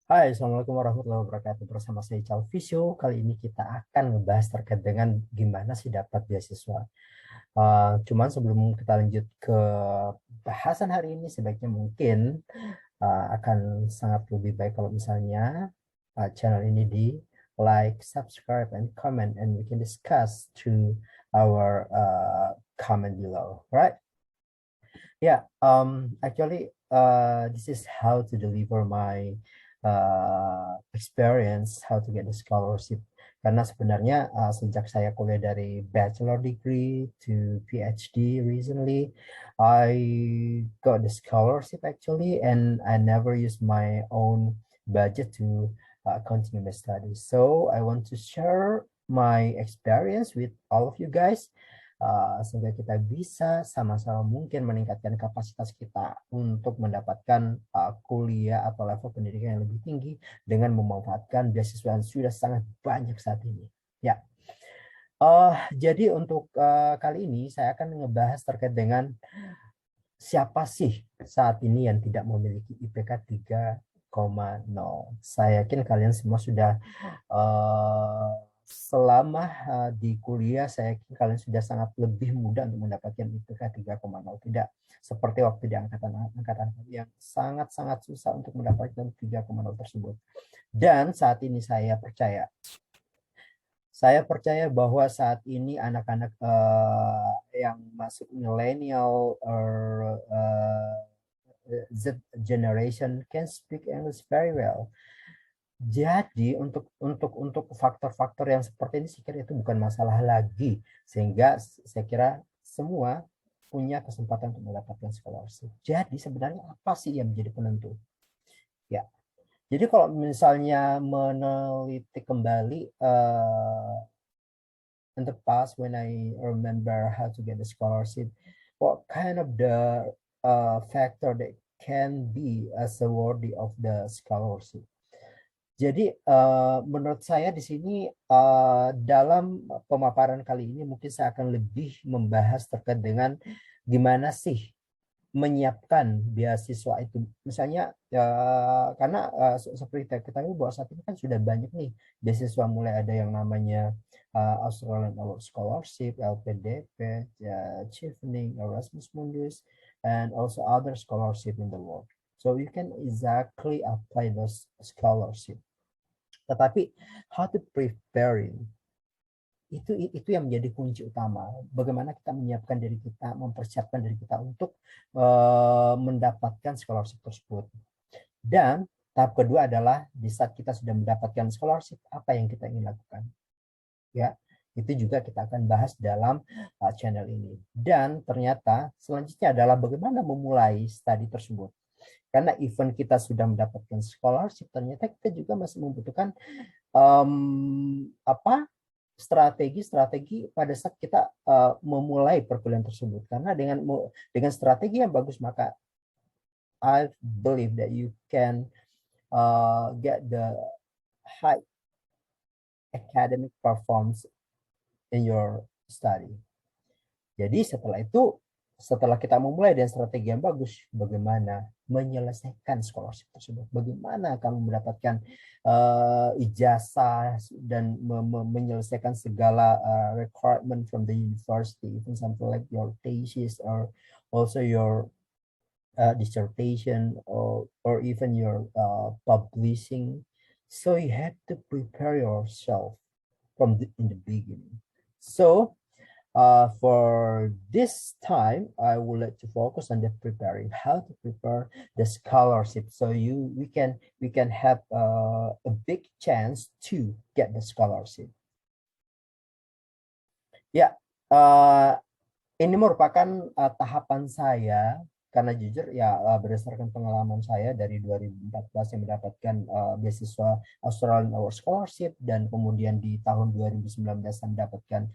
Hai, Assalamualaikum warahmatullahi wabarakatuh. Bersama saya Ical Visio. Kali ini kita akan ngebahas terkait dengan gimana sih dapat beasiswa. Cuman sebelum kita lanjut ke bahasan hari ini, sebaiknya mungkin akan sangat lebih baik kalau misalnya channel ini di like, subscribe, and comment, and we can discuss to our comment below. Right? Yeah, actually, this is how to deliver my experience, how to get the scholarship. Karena sebenarnya sejak saya kuliah dari bachelor degree to PhD recently, I got the scholarship actually, and I never used my own budget to continue my studies. So I want to share my experience with all of you guys sehingga kita bisa sama-sama mungkin meningkatkan kapasitas kita untuk mendapatkan kuliah atau level pendidikan yang lebih tinggi dengan memanfaatkan beasiswa yang sudah sangat banyak saat ini. Ya, jadi untuk kali ini saya akan ngebahas terkait dengan siapa sih saat ini yang tidak memiliki IPK 3,0. Saya yakin kalian semua sudah eh, selama di kuliah, saya yakin kalian sudah sangat lebih mudah untuk mendapatkan IPK 3,0. Tidak seperti waktu di angkatan yang sangat-sangat susah untuk mendapatkan 3,0 tersebut. Dan saat ini saya percaya bahwa saat ini anak-anak yang masuk milenial or Z generation can speak English very well. Jadi untuk faktor-faktor yang seperti ini saya kira itu bukan masalah lagi, sehingga saya kira semua punya kesempatan untuk mendapatkan scholarship. Jadi sebenarnya apa sih yang menjadi penentu? Ya, jadi kalau misalnya meneliti kembali in the past when I remember how to get the scholarship, what kind of the factor that can be as a worthy of the scholarship. Jadi menurut saya di sini dalam pemaparan kali ini mungkin saya akan lebih membahas terkait dengan gimana sih menyiapkan beasiswa itu. Misalnya karena seperti kita ketahui bahwa saat ini kan sudah banyak nih beasiswa, mulai ada yang namanya Australian Award Scholarship, LPDP, Chevening, Erasmus Mundus, and also other scholarship in the world. So you can exactly apply those scholarship. Tetapi how to preparing itu yang menjadi kunci utama. Bagaimana kita menyiapkan diri kita, mempersiapkan diri kita untuk mendapatkan scholarship tersebut. Dan tahap kedua adalah di saat kita sudah mendapatkan scholarship, apa yang kita ingin lakukan. Ya, itu juga kita akan bahas dalam channel ini. Dan ternyata selanjutnya adalah bagaimana memulai studi tersebut. Karena event kita sudah mendapatkan scholarship, ternyata kita juga masih membutuhkan apa strategi-strategi pada saat kita memulai perkuliahan tersebut. Karena dengan strategi yang bagus, maka I believe that you can get the high academic performance in your study. Jadi setelah kita memulai dengan strategi yang bagus, bagaimana menyelesaikan scholarship tersebut, bagaimana kamu mendapatkan ijazah dan menyelesaikan segala requirement from the university, even something like your thesis or also your dissertation or even your publishing. So you have to prepare yourself in the beginning. So for this time, I would like to focus on the preparing, how to prepare the scholarship, so we can have a big chance to get the scholarship. Ya, ini merupakan tahapan saya karena jujur ya berdasarkan pengalaman saya dari 2014 yang mendapatkan beasiswa Australian Award Scholarship, dan kemudian di tahun 2019 saya mendapatkan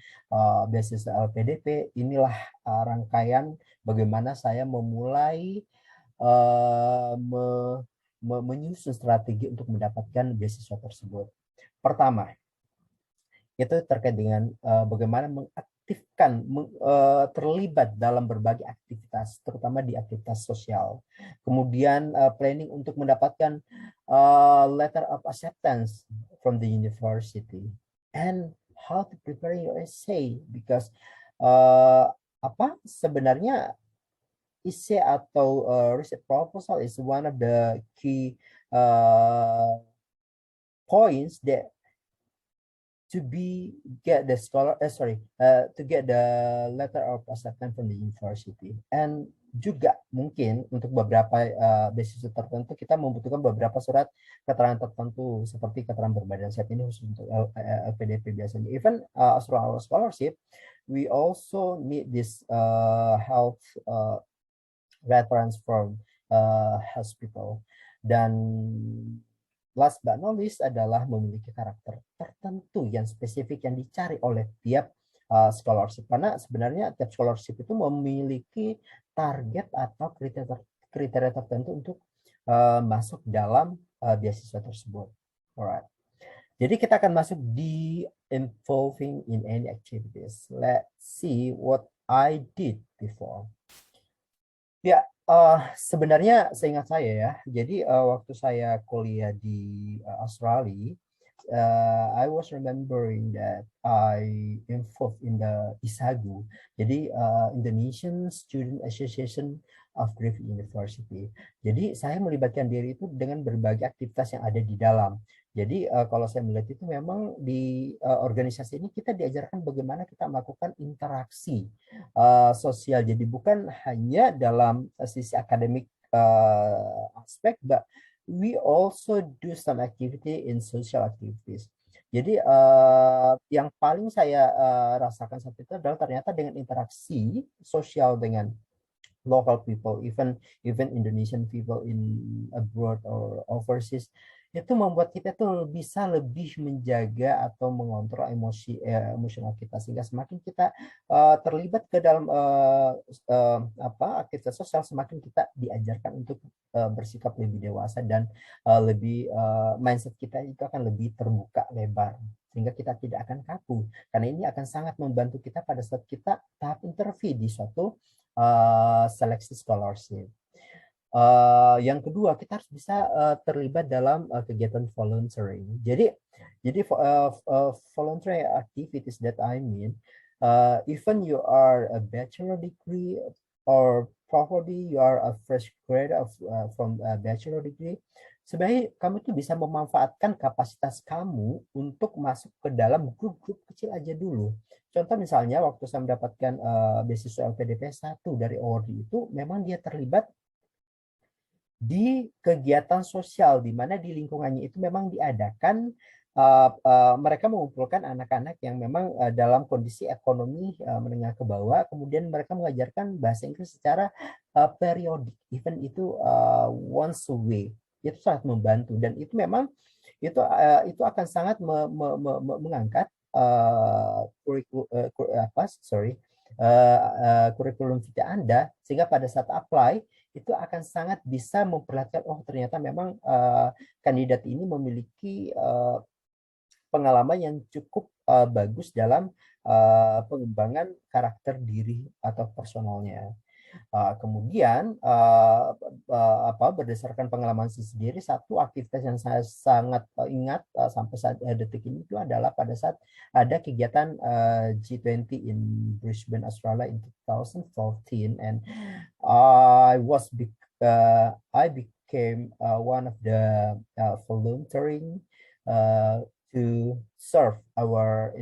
beasiswa LPDP. Inilah rangkaian bagaimana saya memulai menyusun strategi untuk mendapatkan beasiswa tersebut. Pertama, itu terkait dengan bagaimana mengaktifkan, terlibat dalam berbagai aktivitas, terutama di aktivitas sosial. Kemudian planning untuk mendapatkan letter of acceptance from the university, and how to prepare your essay, because apa sebenarnya essay atau research proposal is one of the key points that to get the to get the letter of acceptance from the university. And juga mungkin untuk beberapa beasiswa tertentu kita membutuhkan beberapa surat keterangan tertentu seperti keterangan berbadan sehat, ini khusus untuk LPDP biasanya. Even as our scholarship, we also need this health reference from hospital. Dan last but not least adalah memiliki karakter tertentu yang spesifik yang dicari oleh tiap scholarship. Karena sebenarnya tiap scholarship itu memiliki target atau kriteria tertentu untuk masuk dalam beasiswa tersebut. Alright. Jadi kita akan masuk di involving in any activities. Let's see what I did before. Ya, sebenarnya seingat saya ya, jadi waktu saya kuliah di Australia, I was remembering that I involved in the ISAGU, jadi Indonesian Student Association of Griffith University. Jadi saya melibatkan diri itu dengan berbagai aktivitas yang ada di dalam. Jadi kalau saya melihat itu memang di organisasi ini kita diajarkan bagaimana kita melakukan interaksi sosial. Jadi bukan hanya dalam sisi akademik aspek, but we also do some activity in social activities. Jadi yang paling saya rasakan saat itu adalah ternyata dengan interaksi sosial dengan local people, even Indonesian people in abroad or overseas, itu membuat kita tuh bisa lebih menjaga atau mengontrol emosional kita, sehingga semakin kita terlibat ke dalam aktivitas sosial, semakin kita diajarkan untuk bersikap lebih dewasa dan lebih mindset kita itu akan lebih terbuka lebar, sehingga kita tidak akan kaku, karena ini akan sangat membantu kita pada saat kita tahap interview di suatu seleksi scholarship. Yang kedua, kita harus bisa terlibat dalam kegiatan volunteering. Jadi voluntary activities that I mean, even you are a bachelor degree or probably you are a fresh grad from a bachelor degree, sebenarnya kamu tuh bisa memanfaatkan kapasitas kamu untuk masuk ke dalam grup-grup kecil aja dulu. Contoh misalnya waktu saya mendapatkan beasiswa LPDP 1 dari ORDI itu, memang dia terlibat di kegiatan sosial, di mana di lingkungannya itu memang diadakan, mereka mengumpulkan anak-anak yang memang dalam kondisi ekonomi menengah ke bawah, kemudian mereka mengajarkan bahasa Inggris secara periodik, even itu once a week. Itu sangat membantu, dan itu memang itu akan sangat mengangkat kurikulum vitae Anda, sehingga pada saat apply itu akan sangat bisa memperlihatkan, oh ternyata memang kandidat ini memiliki pengalaman yang cukup bagus dalam pengembangan karakter diri atau personalnya. Kemudian berdasarkan pengalaman saya sendiri, satu aktivitas yang saya sangat ingat sampai saat detik ini itu adalah pada saat ada kegiatan G20 in Brisbane, Australia in 2014, and I became one of the volunteering to serve our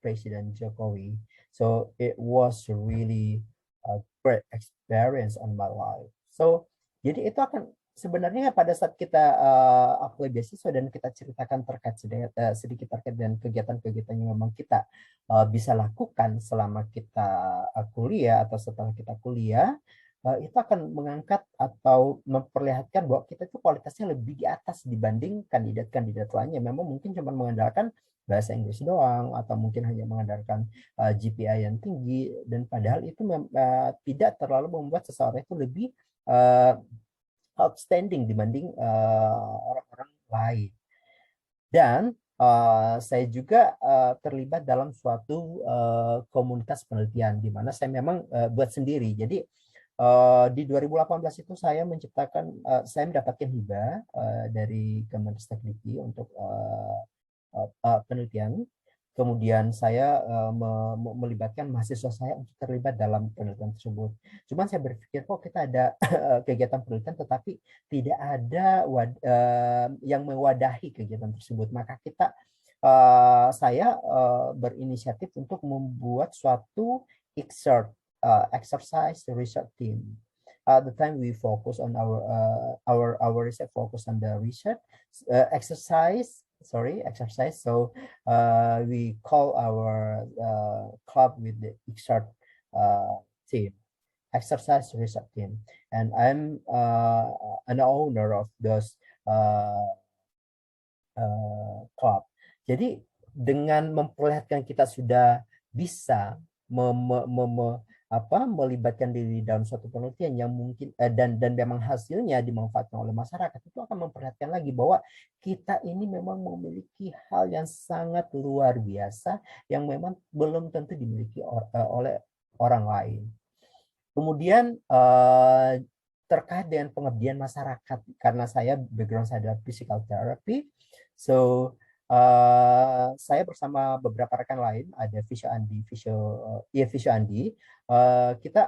President Jokowi. So it was really a great experience on my life. So jadi itu akan sebenarnya pada saat kita apply beasiswa dan kita ceritakan sedikit terkait dengan kegiatan-kegiatan yang memang kita bisa lakukan selama kita kuliah atau setelah kita kuliah, itu akan mengangkat atau memperlihatkan bahwa kita itu kualitasnya lebih di atas dibanding kandidat-kandidat lainnya. Memang mungkin cuma mengandalkan bahasa Inggris doang, atau mungkin hanya mengandalkan GPA yang tinggi, dan padahal itu tidak terlalu membuat seseorang itu lebih outstanding dibanding orang-orang lain. Dan saya juga terlibat dalam suatu komunitas penelitian di mana saya memang buat sendiri. Jadi di 2018 itu saya menciptakan, saya mendapatkan hibah dari Kemenristek-Dikti untuk penelitian. Kemudian saya melibatkan mahasiswa saya untuk terlibat dalam penelitian tersebut. Cuman saya berpikir kok kita ada kegiatan penelitian tetapi tidak ada yang mewadahi kegiatan tersebut. Maka saya berinisiatif untuk membuat suatu exercise research team. At the time we focus on our research focus on the research exercise. So we call our club with the team, exercise research team, and I'm an owner of those club. Jadi dengan memperlihatkan kita sudah bisa melibatkan diri dalam suatu penelitian yang mungkin dan memang hasilnya dimanfaatkan oleh masyarakat, itu akan memperlihatkan lagi bahwa kita ini memang memiliki hal yang sangat luar biasa yang memang belum tentu dimiliki oleh orang lain. Kemudian terkait dengan pengabdian masyarakat, karena saya background saya adalah physical therapy, so saya bersama beberapa rekan lain, ada Visio Andi, kita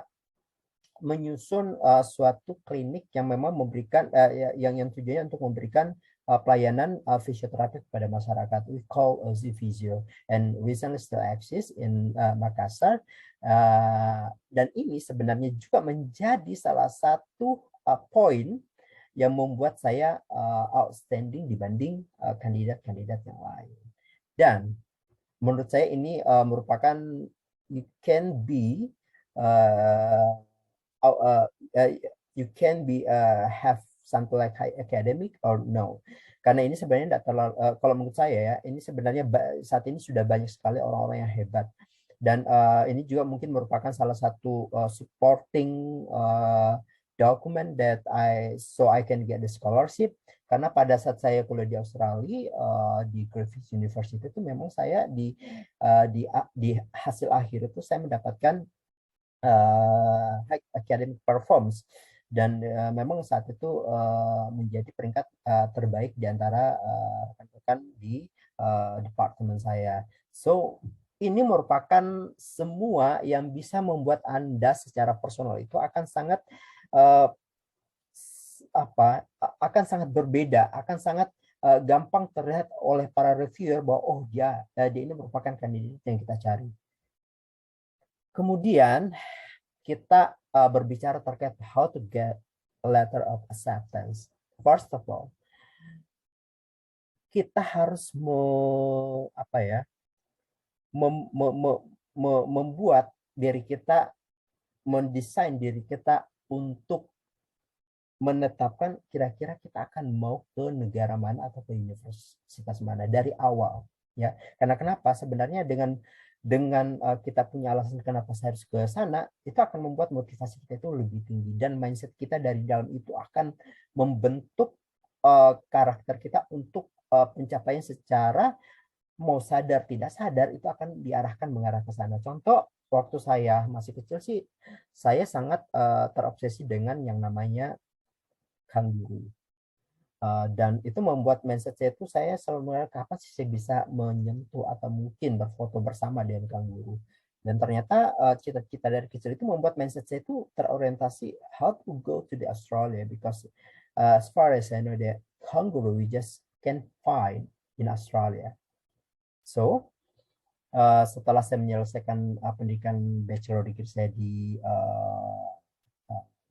menyusun suatu klinik yang memang memberikan yang tujuannya untuk memberikan pelayanan fisioterapi kepada masyarakat. We call Zvisio, and recently still exists in Makassar. Dan ini sebenarnya juga menjadi salah satu poin yang membuat saya outstanding dibanding kandidat-kandidat yang lain. Dan menurut saya ini merupakan you can be have something like high academic or no, karena ini sebenarnya tidak terlalu kalau menurut saya ya, ini sebenarnya saat ini sudah banyak sekali orang-orang yang hebat, dan ini juga mungkin merupakan salah satu supporting document that I can get the scholarship, karena pada saat saya kuliah di Australia di Griffith University itu memang saya di hasil akhir itu saya mendapatkan high academic performance, dan memang saat itu menjadi peringkat terbaik di antara rekan-rekan di departemen saya. So ini merupakan semua yang bisa membuat Anda secara personal itu akan sangat akan sangat berbeda, akan sangat gampang terlihat oleh para reviewer bahwa oh dia ini merupakan kandidat yang kita cari. Kemudian kita berbicara terkait how to get a letter of acceptance. First of all, kita harus membuat diri kita, mendesain diri kita untuk menetapkan kira-kira kita akan mau ke negara mana atau ke universitas mana dari awal, ya. Karena kenapa? Sebenarnya dengan kita punya alasan kenapa saya harus ke sana, itu akan membuat motivasi kita itu lebih tinggi, dan mindset kita dari dalam itu akan membentuk karakter kita untuk pencapaian secara mau sadar tidak sadar itu akan diarahkan mengarah ke sana. Contoh, waktu saya masih kecil sih, saya sangat terobsesi dengan yang namanya kangguru. Dan itu membuat mindset saya itu, saya selalu mengatakan kapan sih saya bisa menyentuh atau mungkin berfoto bersama dengan kangguru. Dan ternyata cita-cita dari kecil itu membuat mindset saya itu terorientasi how to go to the Australia, because as far as I know the kangaroo we just can find in Australia. So setelah saya menyelesaikan pendidikan bachelor degree saya di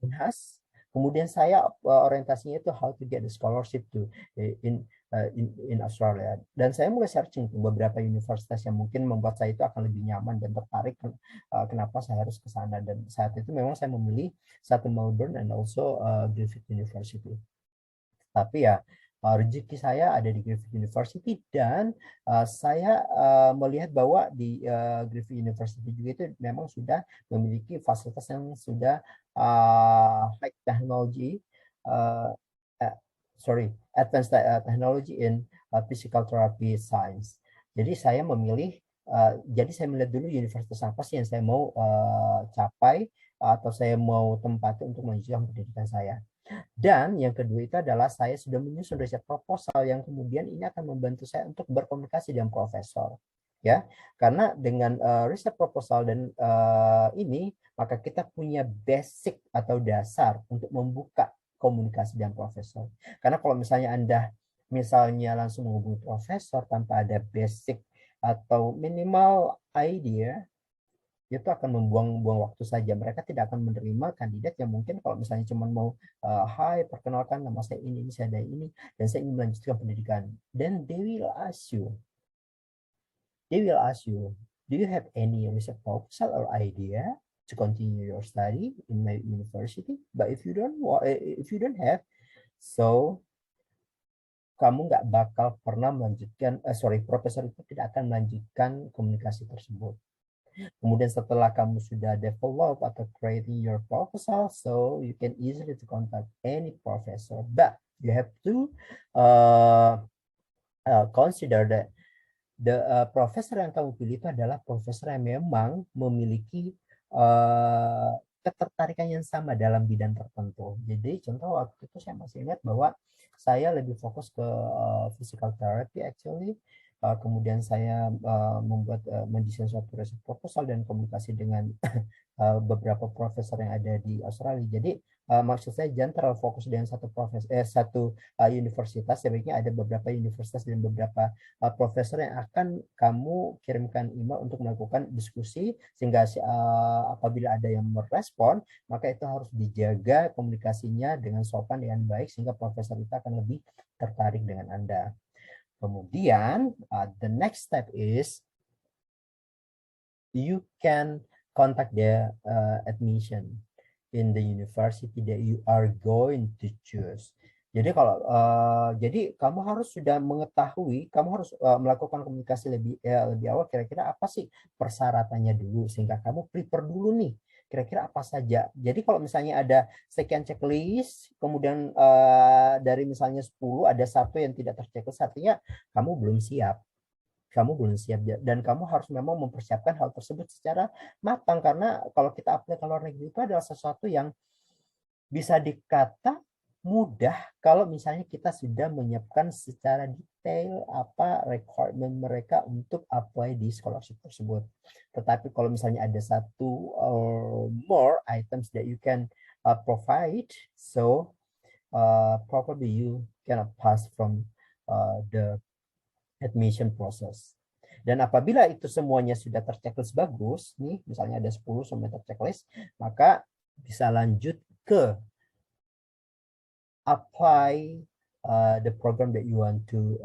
Unhas, kemudian saya orientasinya itu how to get the scholarship to in Australia, dan saya mulai searching ke beberapa universitas yang mungkin membuat saya itu akan lebih nyaman dan tertarik kenapa saya harus ke sana, dan saat itu memang saya memilih satu Melbourne and also Griffith University. Tapi ya rezeki saya ada di Griffith University, dan saya melihat bahwa di Griffith University juga itu memang sudah memiliki fasilitas yang sudah high technology, advanced technology in physical therapy science. Jadi saya memilih, jadi saya melihat dulu universitas apa sih yang saya mau capai atau saya mau tempati untuk melanjutkan pendidikan saya. Dan yang kedua itu adalah saya sudah menyusun riset proposal yang kemudian ini akan membantu saya untuk berkomunikasi dengan profesor. Ya, karena dengan riset proposal dan ini maka kita punya basic atau dasar untuk membuka komunikasi dengan profesor. Karena kalau misalnya Anda misalnya langsung menghubungi profesor tanpa ada basic atau minimal idea, itu akan membuang-buang waktu saja. Mereka tidak akan menerima kandidat yang mungkin kalau misalnya cuma mau, hai, perkenalkan nama saya ini saya ada ini, dan saya ingin melanjutkan pendidikan. Then they will ask you, do you have any research proposal or idea to continue your study in my university? But if you don't have, so kamu nggak bakal pernah melanjutkan, profesor itu tidak akan melanjutkan komunikasi tersebut. Kemudian setelah kamu sudah develop atau creating your proposal, so you can easily to contact any professor. But you have to consider that the profesor yang kamu pilih itu adalah profesor yang memang memiliki ketertarikan yang sama dalam bidang tertentu. Jadi contoh waktu itu saya masih ingat bahwa saya lebih fokus ke physical therapy actually. Kemudian saya membuat mendesain suatu riset proposal dan komunikasi dengan beberapa profesor yang ada di Australia. Jadi maksud saya jangan terlalu fokus dengan satu universitas. Sebaiknya ada beberapa universitas dan beberapa profesor yang akan kamu kirimkan email untuk melakukan diskusi, sehingga apabila ada yang merespon, maka itu harus dijaga komunikasinya dengan sopan, dengan baik, sehingga profesor itu akan lebih tertarik dengan Anda. Kemudian the next step is you can contact the admission in the university that you are going to choose. Jadi jadi kamu harus sudah mengetahui, kamu harus melakukan komunikasi lebih awal, kira-kira apa sih persyaratannya dulu, sehingga kamu prepare dulu nih kira-kira apa saja. Jadi kalau misalnya ada sekian checklist, kemudian dari misalnya 10 ada satu yang tidak terchecklist, artinya kamu belum siap. Dan kamu harus memang mempersiapkan hal tersebut secara matang, karena kalau kita apply ke luar negeri itu adalah sesuatu yang bisa dikata mudah kalau misalnya kita sudah menyiapkan secara detail apa requirement mereka untuk apply di scholarship tersebut. Tetapi kalau misalnya ada satu or more items that you can provide, so probably you cannot pass from the admission process. Dan apabila itu semuanya sudah terchecklist bagus, nih misalnya ada 10 semua terchecklist, maka bisa lanjut ke apply the program that you want to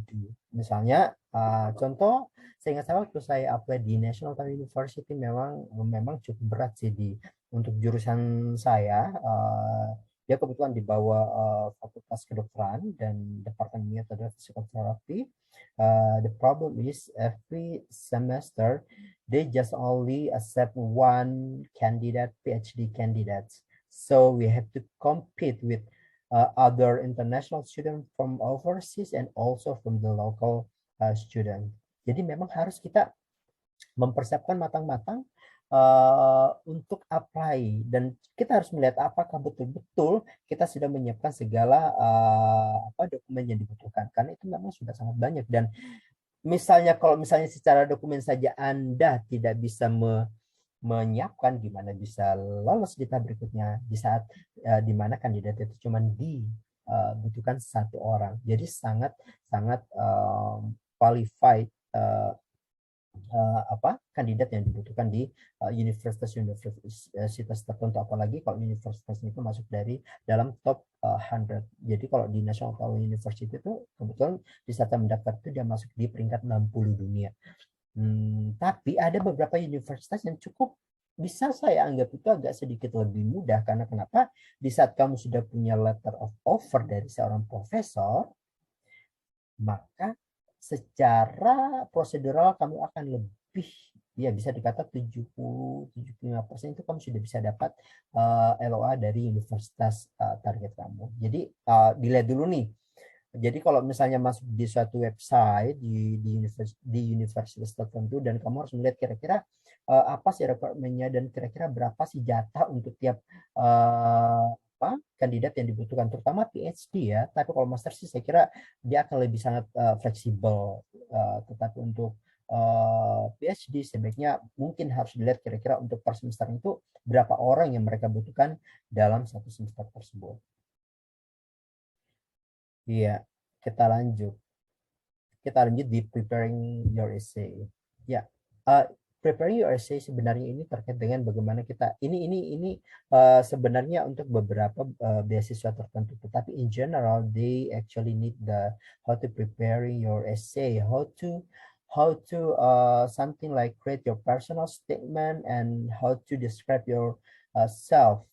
do. Misalnya contoh, saya ingat waktu saya apply di National Open University memang cukup berat sih untuk jurusan saya. Dia kebetulan di bawah fakultas kedokteran dan departemennya adalah physical therapy. The problem is every semester they just only accept one candidate, PhD candidates. So we have to compete with other international student from overseas and also from the local student. Jadi memang harus kita mempersiapkan matang-matang untuk apply, dan kita harus melihat apakah betul-betul kita sudah menyiapkan segala dokumen yang dibutuhkan, karena itu memang sudah sangat banyak. Dan misalnya kalau misalnya secara dokumen saja Anda tidak bisa menyiapkan, gimana bisa lolos di tahap berikutnya di saat di mana kandidat itu cuma dibutuhkan satu orang. Jadi sangat qualified kandidat yang dibutuhkan di universitas tertentu, apalagi kalau universitas itu masuk dari dalam top 100. Jadi kalau di National Open University itu kebetulan di saat mendaftar itu dia masuk di peringkat 60 dunia. Tapi ada beberapa universitas yang cukup bisa saya anggap itu agak sedikit lebih mudah, karena kenapa? Di saat kamu sudah punya letter of offer dari seorang profesor, maka secara prosedural kamu akan lebih ya bisa dikata 70-75% itu kamu sudah bisa dapat LOA dari universitas target kamu. Jadi dilihat dulu nih. Jadi kalau misalnya masuk di suatu website di universitas tertentu dan kamu harus melihat kira-kira apa sih requirementnya dan kira-kira berapa sih jatah untuk tiap apa kandidat yang dibutuhkan, terutama PhD ya. Tapi kalau master sih saya kira dia akan lebih sangat fleksibel. Tetapi untuk PhD sebaiknya mungkin harus dilihat kira-kira untuk per semester itu berapa orang yang mereka butuhkan dalam satu semester tersebut. Iya, kita lanjut. Kita lanjut di preparing your essay. Ya, uh, preparing your essay sebenarnya ini terkait dengan bagaimana kita ini sebenarnya untuk beberapa beasiswa tertentu, tetapi in general they actually need the how to preparing your essay, how to something like create your personal statement and how to describe your self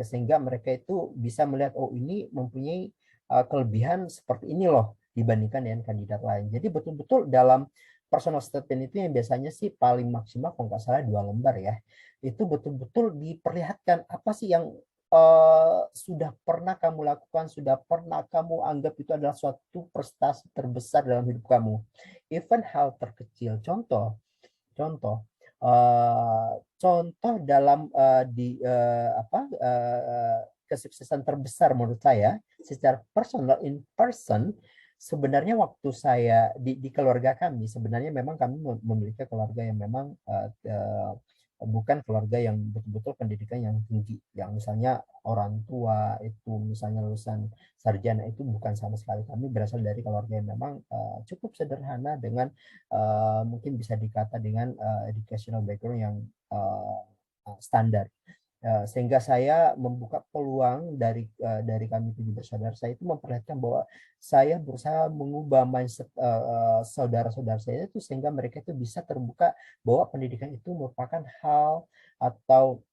sehingga mereka itu bisa melihat oh ini mempunyai kelebihan seperti ini loh dibandingkan dengan kandidat lain. Jadi betul-betul dalam personal statement itu yang biasanya sih paling maksimal kalau nggak salah 2 lembar ya. Itu betul-betul diperlihatkan apa sih yang sudah pernah kamu lakukan, sudah pernah kamu anggap itu adalah suatu prestasi terbesar dalam hidup kamu. Even hal terkecil. Contoh, contoh dalam kesuksesan terbesar menurut saya secara personal in person sebenarnya waktu saya di keluarga kami sebenarnya memang kami memiliki keluarga yang memang bukan keluarga yang betul-betul pendidikan yang tinggi, yang misalnya orang tua itu misalnya lulusan sarjana itu bukan sama sekali. Kami berasal dari keluarga yang memang cukup sederhana dengan mungkin bisa dikata dengan educational background yang standar. Sehingga saya membuka peluang dari kami 7 bersaudara saya itu memperlihatkan bahwa saya berusaha mengubah mindset saudara-saudara saya itu sehingga mereka itu bisa terbuka bahwa pendidikan itu merupakan hal atau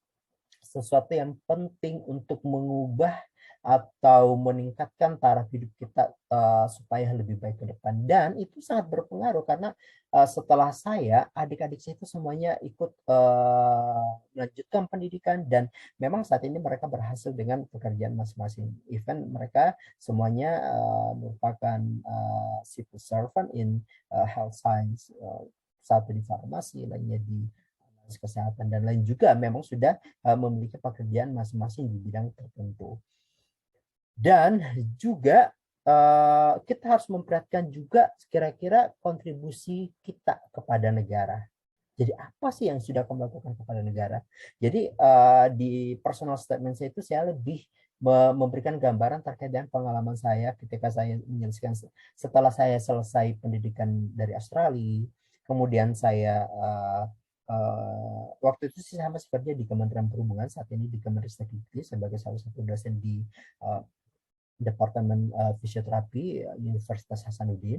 sesuatu yang penting untuk mengubah atau meningkatkan taraf hidup kita supaya lebih baik ke depan. Dan itu sangat berpengaruh karena setelah saya, adik-adik saya itu semuanya ikut melanjutkan pendidikan dan memang saat ini mereka berhasil dengan pekerjaan masing-masing. Even mereka semuanya merupakan civil servant in health science, satu di farmasi, lainnya di kesehatan dan lain juga memang sudah memiliki pekerjaan masing-masing di bidang tertentu. Dan juga kita harus memperhatikan juga kira-kira kontribusi kita kepada negara. Jadi apa sih yang sudah kamu lakukan kepada negara? Jadi di personal statement saya itu saya lebih memberikan gambaran terkait dengan pengalaman saya ketika saya menyelesaikan setelah saya selesai pendidikan dari Australia, kemudian saya waktu itu sih saya masih kerja di Kementerian Perhubungan, saat ini di Kemenristek Dikti sebagai salah satu dosen di Departemen Fisioterapi Universitas Hasanuddin.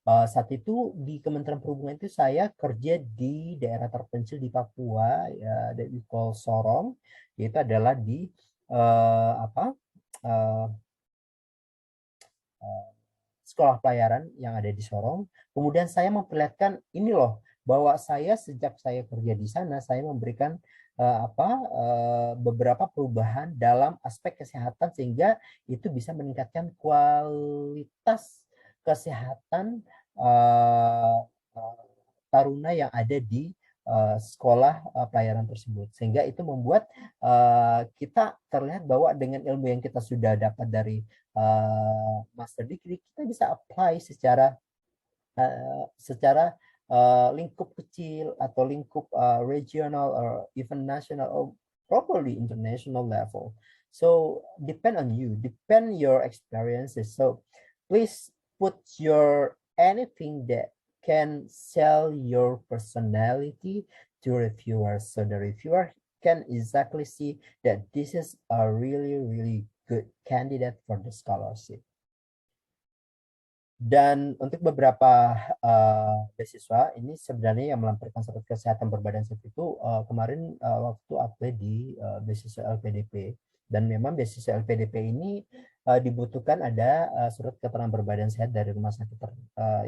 Saat itu di Kementerian Perhubungan itu saya kerja di daerah terpencil di Papua, ya, di call Sorong, yaitu adalah di apa sekolah pelayaran yang ada di Sorong. Kemudian saya memperlihatkan ini loh bahwa saya sejak saya kerja di sana saya memberikan beberapa perubahan dalam aspek kesehatan sehingga itu bisa meningkatkan kualitas kesehatan taruna yang ada di sekolah pelayaran tersebut sehingga itu membuat kita terlihat bahwa dengan ilmu yang kita sudah dapat dari master degree kita bisa apply secara lingkup kecil atau lingkup regional or even national or probably international level. So depend on you, depend your experiences. So please put your anything that can sell your personality to reviewers so the reviewer can exactly see that this is a really good candidate for the scholarship. Dan untuk beberapa beasiswa ini sebenarnya yang melampiaskan surat kesehatan berbadan sehat itu kemarin waktu apply di beasiswa LPDP dan memang beasiswa LPDP ini dibutuhkan ada surat keterangan berbadan sehat dari rumah sakit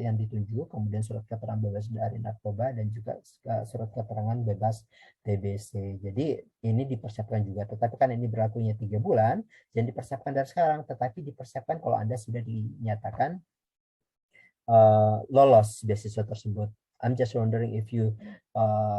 yang ditunjuk, kemudian surat keterangan bebas dari narkoba, dan juga surat keterangan bebas TBC. Jadi ini dipersiapkan juga, tetapi kan ini berlakunya 3 bulan, dan dipersiapkan dari sekarang, tetapi dipersiapkan kalau Anda sudah dinyatakan lolos beasiswa tersebut. I'm just wondering if you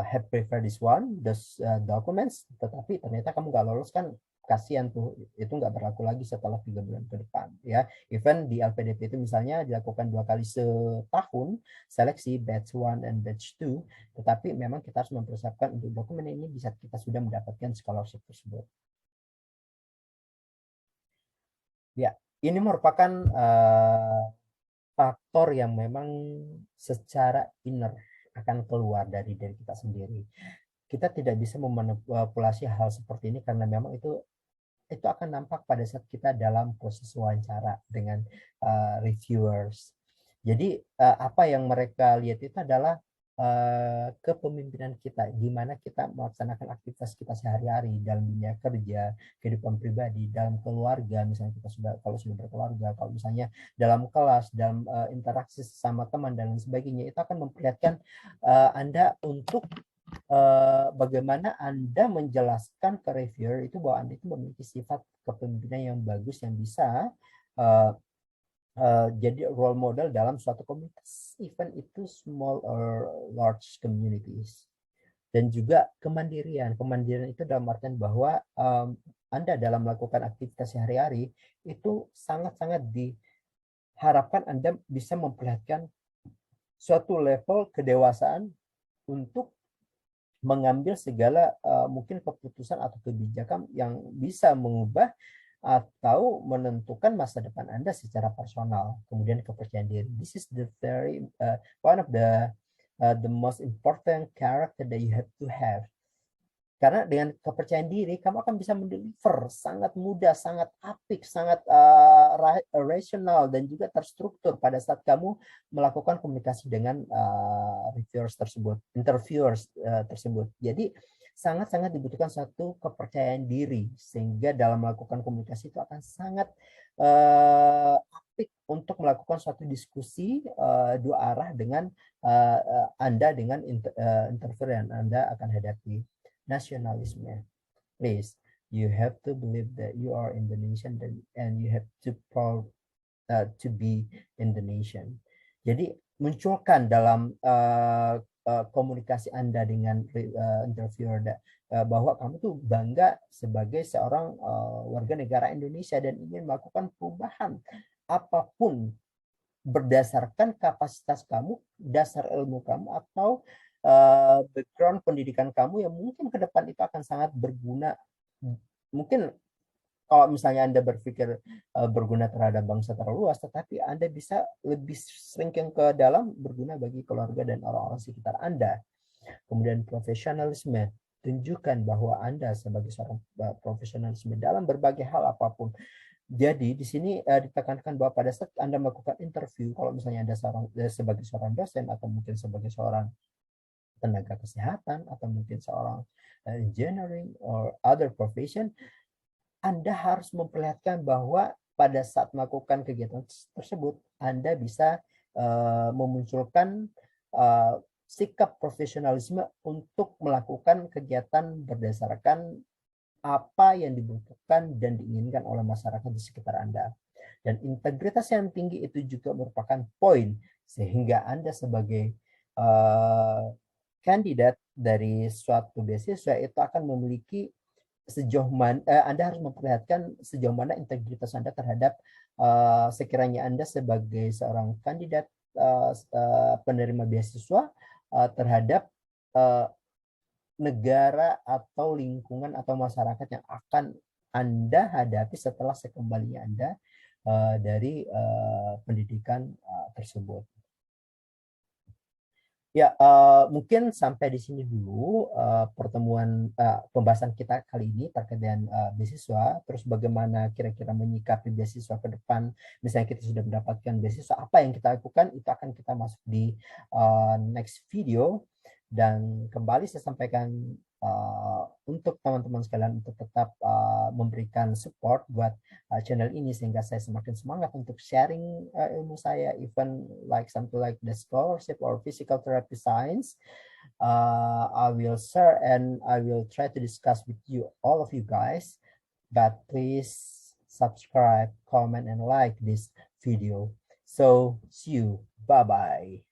have prepared this one, those documents, tetapi ternyata kamu nggak lolos, kan kasihan tuh, itu nggak berlaku lagi setelah 3 bulan ke depan ya. Even di LPDP itu misalnya dilakukan 2 kali setahun seleksi batch 1 and batch 2, tetapi memang kita harus mempersiapkan untuk dokumen ini bisa kita sudah mendapatkan scholarship tersebut. Ya, ini merupakan faktor yang memang secara inner akan keluar dari diri kita sendiri. Kita tidak bisa memanipulasi hal seperti ini karena memang itu akan nampak pada saat kita dalam proses wawancara dengan reviewers. Jadi apa yang mereka lihat itu adalah kepemimpinan kita, di mana kita melaksanakan aktivitas kita sehari-hari dalam dunia kerja, kehidupan pribadi, dalam keluarga, misalnya kita kalau sudah berkeluarga, kalau misalnya dalam kelas, dalam interaksi sama teman dan lain sebagainya, itu akan memperlihatkan Anda untuk bagaimana Anda menjelaskan ke reviewer itu bahwa Anda itu memiliki sifat kepemimpinan yang bagus yang bisa jadi role model dalam suatu komunitas, even itu small or large communities. Dan juga kemandirian. Kemandirian itu dalam artian bahwa Anda dalam melakukan aktivitas sehari-hari itu sangat-sangat diharapkan Anda bisa memperlihatkan suatu level kedewasaan untuk mengambil segala mungkin keputusan atau kebijakan yang bisa mengubah atau menentukan masa depan Anda secara personal. Kemudian kepercayaan diri. This is the very one of the most important character that you have to have. Karena dengan kepercayaan diri, kamu akan bisa mendeliver sangat mudah, sangat apik, sangat rasional, dan juga terstruktur pada saat kamu melakukan komunikasi dengan reviewers tersebut, interviewers tersebut. Jadi sangat-sangat dibutuhkan satu kepercayaan diri, sehingga dalam melakukan komunikasi itu akan sangat apik untuk melakukan suatu diskusi dua arah dengan Anda, dengan interviewer yang Anda akan hadapi. Nasionalisme. Please, you have to believe that you are Indonesian and you have to proud to be Indonesian. Jadi munculkan dalam komunikasi Anda dengan interviewer bahwa kamu tuh bangga sebagai seorang warga negara Indonesia dan ingin melakukan perubahan apapun berdasarkan kapasitas kamu, dasar ilmu kamu, atau background pendidikan kamu yang mungkin ke depan itu akan sangat berguna. Mungkin kalau misalnya Anda berpikir berguna terhadap bangsa terlalu luas, tetapi Anda bisa lebih sering ke dalam berguna bagi keluarga dan orang-orang sekitar Anda. Kemudian profesionalisme, tunjukkan bahwa Anda sebagai seorang profesionalisme dalam berbagai hal apapun. Jadi di sini ditekankan bahwa pada saat Anda melakukan interview, kalau misalnya Anda sebagai seorang dosen atau mungkin sebagai seorang tenaga kesehatan atau mungkin seorang engineering or other profession, Anda harus memperlihatkan bahwa pada saat melakukan kegiatan tersebut, Anda bisa memunculkan sikap profesionalisme untuk melakukan kegiatan berdasarkan apa yang dibutuhkan dan diinginkan oleh masyarakat di sekitar Anda. Dan integritas yang tinggi itu juga merupakan poin sehingga Anda sebagai kandidat dari suatu beasiswa itu akan memiliki sejauh mana Anda harus memperlihatkan sejauh mana integritas Anda terhadap sekiranya Anda sebagai seorang kandidat penerima beasiswa terhadap negara atau lingkungan atau masyarakat yang akan Anda hadapi setelah sekembalinya Anda dari pendidikan tersebut. Ya, mungkin sampai di sini dulu pertemuan pembahasan kita kali ini terkait dengan beasiswa. Terus bagaimana kira-kira menyikapi beasiswa ke depan. Misalnya kita sudah mendapatkan beasiswa, apa yang kita lakukan, itu akan kita masuk di next video. Dan kembali saya sampaikan untuk teman-teman sekalian untuk tetap memberikan support buat channel ini sehingga saya semakin semangat untuk sharing ilmu saya, even like something like the scholarship or physical therapy science. I will share and I will try to discuss with you, all of you guys. But please subscribe, comment, and like this video. So see you. Bye bye.